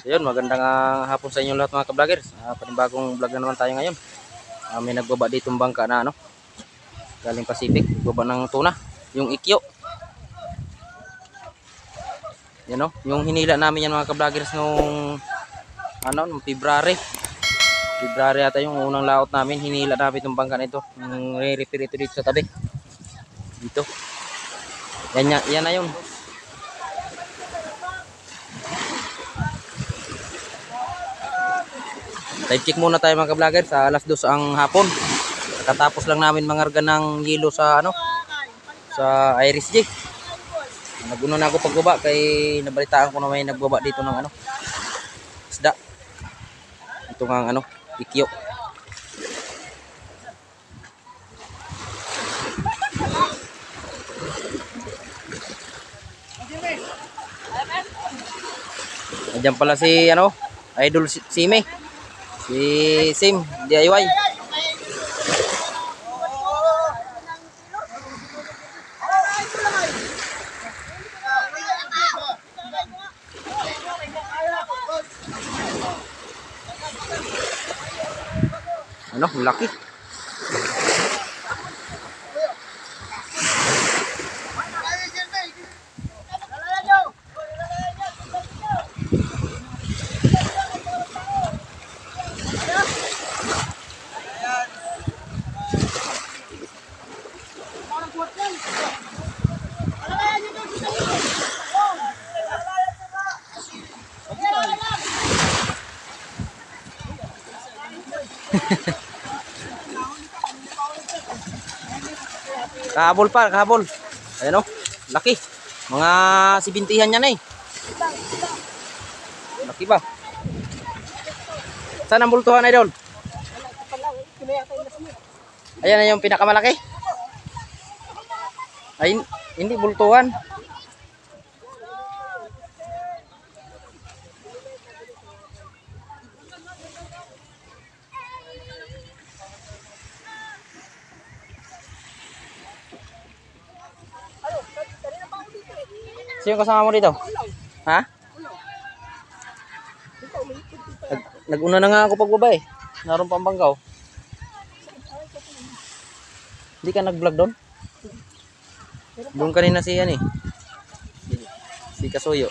Ayun, magandang hapon sa inyo lahat mga ka-vloggers. Panibagong vlog na naman tayo ngayon. May nagbaba ditong bangka na galing Pacific, nagbaba ng tuna, yung ikyo. Yan yung hinila namin yan mga ka-vloggers nung nung February. February ata yung unang laot namin, hinila namin itong bangka na ito. Re-repair ito dito sa tabi. Dito. Yan na yun. Time check muna tayo mga ka-vlogger sa alas 2 ang hapon. Katapos lang namin mangarga ng yelo sa sa Iris J. Naguna na ako pagbaba kay nabalitaan ko na may nagbaba dito ng isda. Ito nga ikyo. Nandiyan pala si Idol Sime. Si Sim DIY. Laki. Kahabol pa, kahabol. Ayan laki. Mga 70 yan Laki ba? Saan ang bultuhan, Idol? Ayan na yung pinakamalaki. Ay, hindi bultuhan. Sino kasama mo dito? Ha? Nag-una na nga ako pagbaba eh. Naroon pang bangkaw. Hindi ka nag-vlog doon? Doon kanina si si Kasuyo.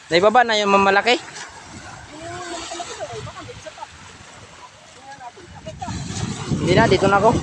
Naibaba na yung mamalaki. Hindi na, dito na ako.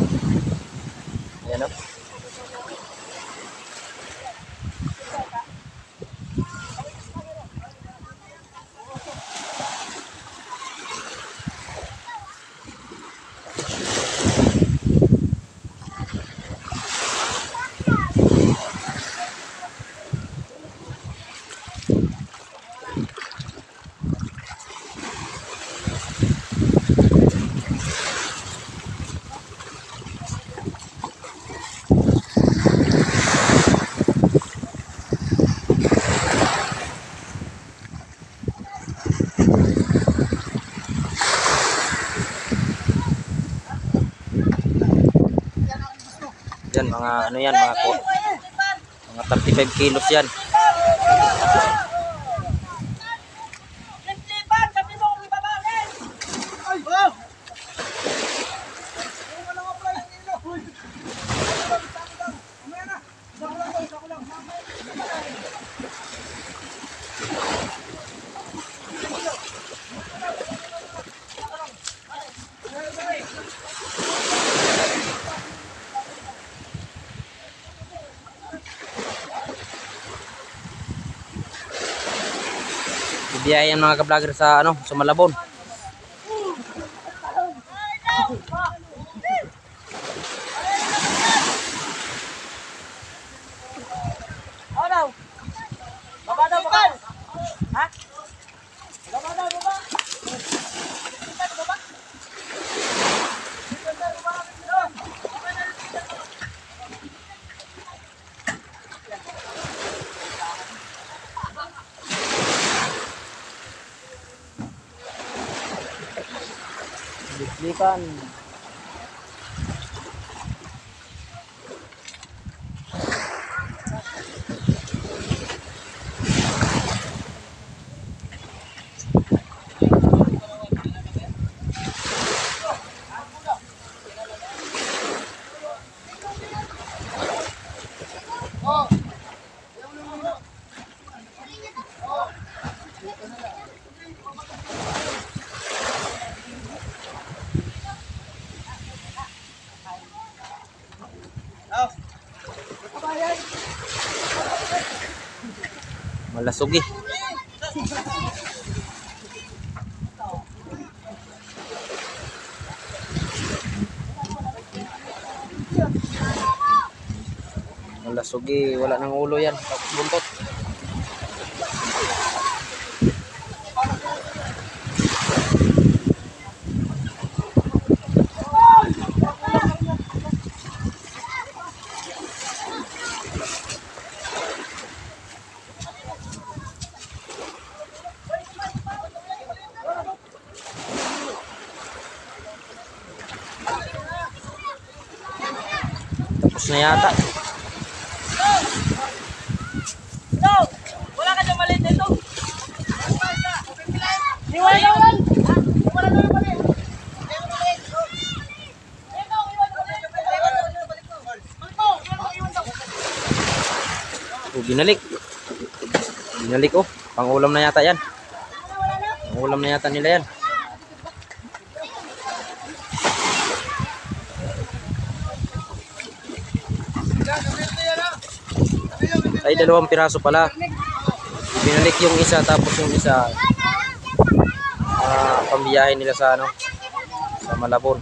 Ayan yan, mga 35 kilos yan. Biyayan mga ka-vlogger sa sa Malabon. Lipan. Malasog eh. Malasog eh. Wala nang ulo yan. Tapos buntot. Tapos na yata. Wala ka dyan maliit nito. Iwan na yan. Wala na yung maliit. Oh, binalik. Binalik oh. Pang-ulam na yata yan. Pang-ulam na yata nila yan. Ay, 2 piraso pala. Binalik yung isa tapos yung isa pambiyahin nila sa ano, sa Malabon.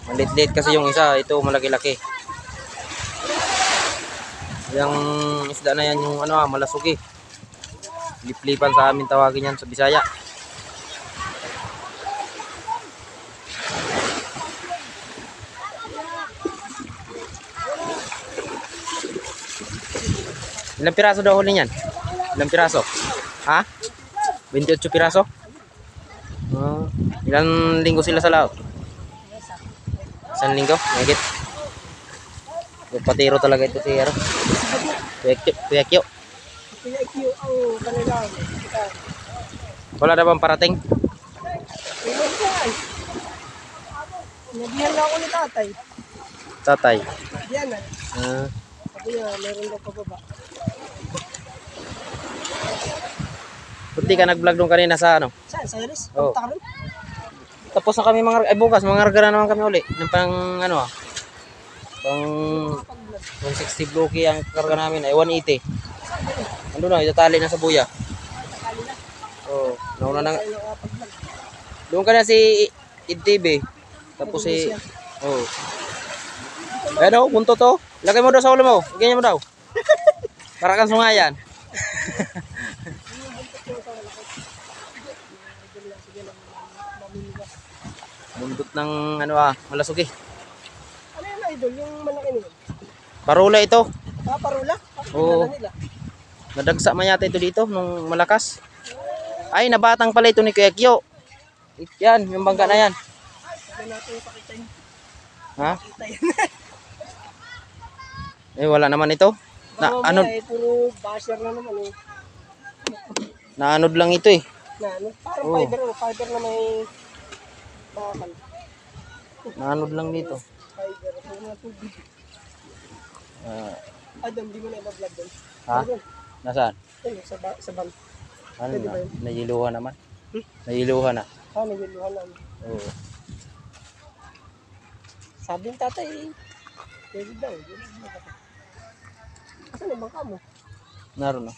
Malit-lit kasi yung isa, ito malaki-laki. Yung isda na yan yung ano, malasugi. Liplipan sa amin tawagin yan sa Bisaya. Ilang piraso daw huli niyan? Ilang piraso? Ha? 28 piraso? Ilang linggo sila sa laot? 1 linggo? Megit? Patiro talaga ito si Hero. Kuya Kyo. Wala na bang parating? Nabihan lang ako ni tatay. Tatay. Diyan na. Ah, Sabi niya, meron daw pababa. Buti ka nag-vlog doon kanina sa ano? Saan? Sa Iris? Oo. Punta ka rin? Tapos na kami bukas, mangarga na naman kami uli. Ng pang ano pang 160 blocky ang karga namin ay 180. Ando na, itatali na sa buya. Oh, nauna na. Doon ka na si IDTV. Tapos si oh. Ano, bunto to. Lagay mo daw sa ulo mo. Ganyan mo daw. Para kang sungayan. Buntot ng ano malasog eh. Ano yun, idol? Yung malaki nila? Parola ito. Ah, parula? Oo. Nila. Nadagsa man yata ito dito nung malakas. Ay, nabatang pala ito ni Kuya Kyo. Yan, yung bangka na yan. Sabi natin ipakita yun. Ha? Pakita yun. Eh, wala naman ito. Na, ano, Puro basher na naman eh. naanod lang ito eh. Na ano? Parang Oo. fiber na may bakal. Naanod lang dito. Fiber. Puro na tubig. Ah, Adam, di mo na i-vlog doon. ha? Doon. Nasaan? Ayun, sa van. Ano Pwede na? ba yun? Nayiluhan naman. Nayiluhan na. Ah, nagiluhan lang. Oo. Sabi ng tatay, pwede daw. Asan na bangka mo? Naroon no?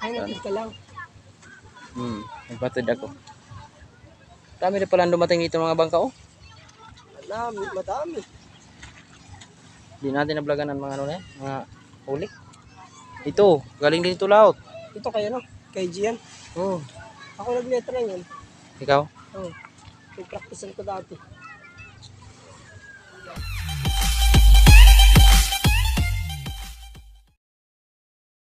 Ay, natin ka lang. Nagpatid ako. Dami na pala dumating dito mga bangka oh. Madami, madami. Hindi natin nablagan ng mga ano na yan, mga huli. Ito, galing din ito laot. Ito kayo no? Kay Gian. Oh, Ako nag-letra yun. ikaw? Oo. Nag-practice ko dati.